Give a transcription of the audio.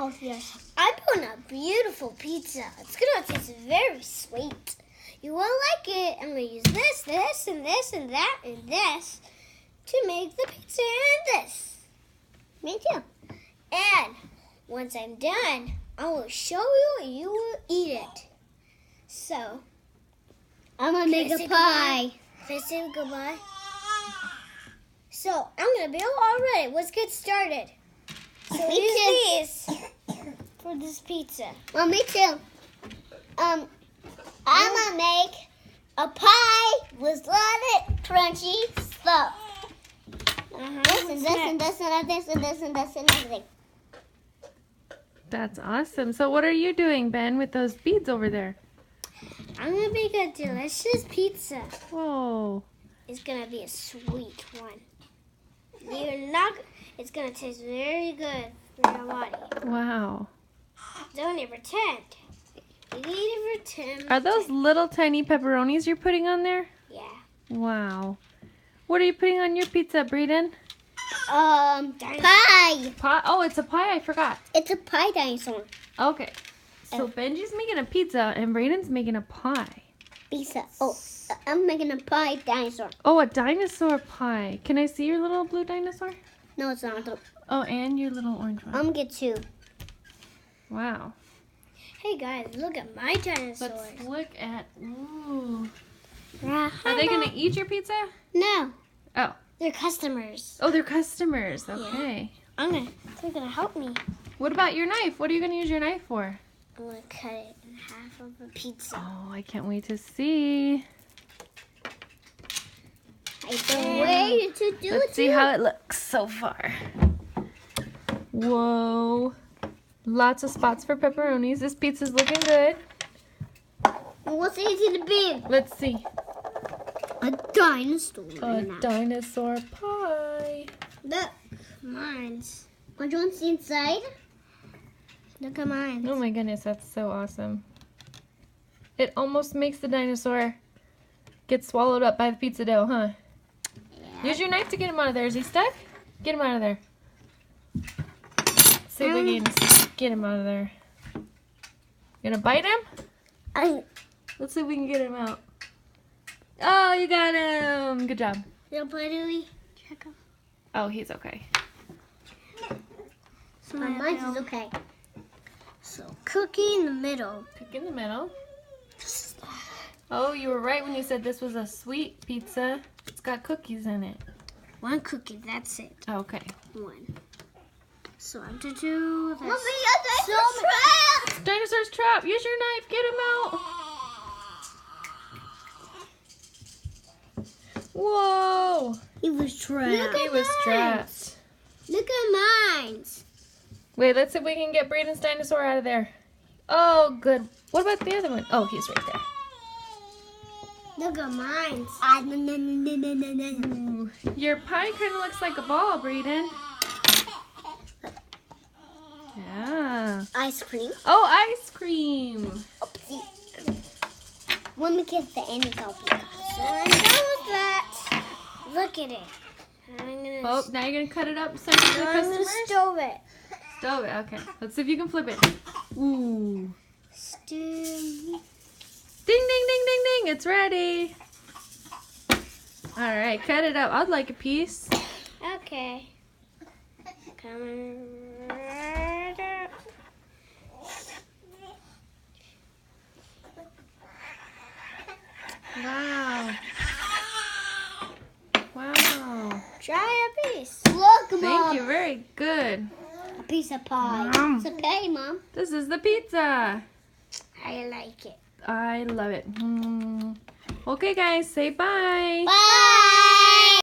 Oh, yes. I put a beautiful pizza. It's going to taste very sweet. You will like it. I'm going to use this, this, and this, and that, and this to make the pizza and this. Me too. And once I'm done, I will show you and you will eat it. So, I'm going to make a pie. Can I say goodbye? So, I'm going to build already. Let's get started. So, use these for this pizza. Well, me too. I'm going to make a pie with a lot of crunchy stuff. This and this and this and this and this and this and everything. That's awesome. So what are you doing, Ben, with those beads over there? I'm going to make a delicious pizza. Whoa. It's going to be a sweet one. It's going to taste very good for your body. Wow. Don't even pretend. You need to pretend. Are those little tiny pepperonis you're putting on there? Yeah. Wow. What are you putting on your pizza, Brayden? Pie. Pie? Oh, it's a pie. I forgot. It's a pie dinosaur. Okay. So Benji's making a pizza and Brayden's making a pie. Pizza. Oh, I'm making a pie dinosaur. Oh, a dinosaur pie. Can I see your little blue dinosaur? No, it's not. Oh, and your little orange one. I'm going to get two. Wow. Hey guys, look at my dinosaurs. Let's look at. Ooh. Are they gonna eat your pizza? No. Oh. They're customers. Oh, they're customers. Okay. Yeah. They're gonna help me. What about your knife? What are you gonna use your knife for? I'm gonna cut it in half of a pizza. Oh, I can't wait to see. Let's see how it looks so far. Whoa. Lots of spots for pepperonis. This pizza's looking good. What's easy to be? Let's see. A dinosaur. A dinosaur pie. Look. Mine's. Want you want to see inside? Look at mine. Oh my goodness, that's so awesome. It almost makes the dinosaur get swallowed up by the pizza dough, huh? Yeah. Use your knife to get him out of there. Is he stuck? Get him out of there. See if we can get him out of there. You gonna bite him? Let's see if we can get him out. Oh, you got him! Good job. Little buddy, check him. Oh, he's okay. So mine is okay. So cookie in the middle. Pick in the middle. Oh, you were right when you said this was a sweet pizza. It's got cookies in it. One cookie, that's it. Okay. One. So I have to do this. Dinosaur's trap. Use your knife. Get him out. Whoa. He was trapped. He was trapped. Look at mine. Wait, let's see if we can get Brayden's dinosaur out of there. Oh, good. What about the other one? Oh, he's right there. Look at mine. Ooh. Your pie kind of looks like a ball, Brayden. Yeah. Ice cream. Oh, ice cream. Oopsie. Let me get the end of So I'm done with that. Look at it. Oh, now you're going to cut it up so for the I'm going customers? to stove it. Stove it, okay. Let's see if you can flip it. Ooh. Ding, ding, ding, ding, ding. It's ready. All right, cut it up. I'd like a piece. Okay. Coming right up. Wow. Wow. Try a piece. Look, Mom. Thank you. Very good. A piece of pie. It's okay, Mom. This is the pizza. I like it. I love it. Okay, guys, say bye. Bye.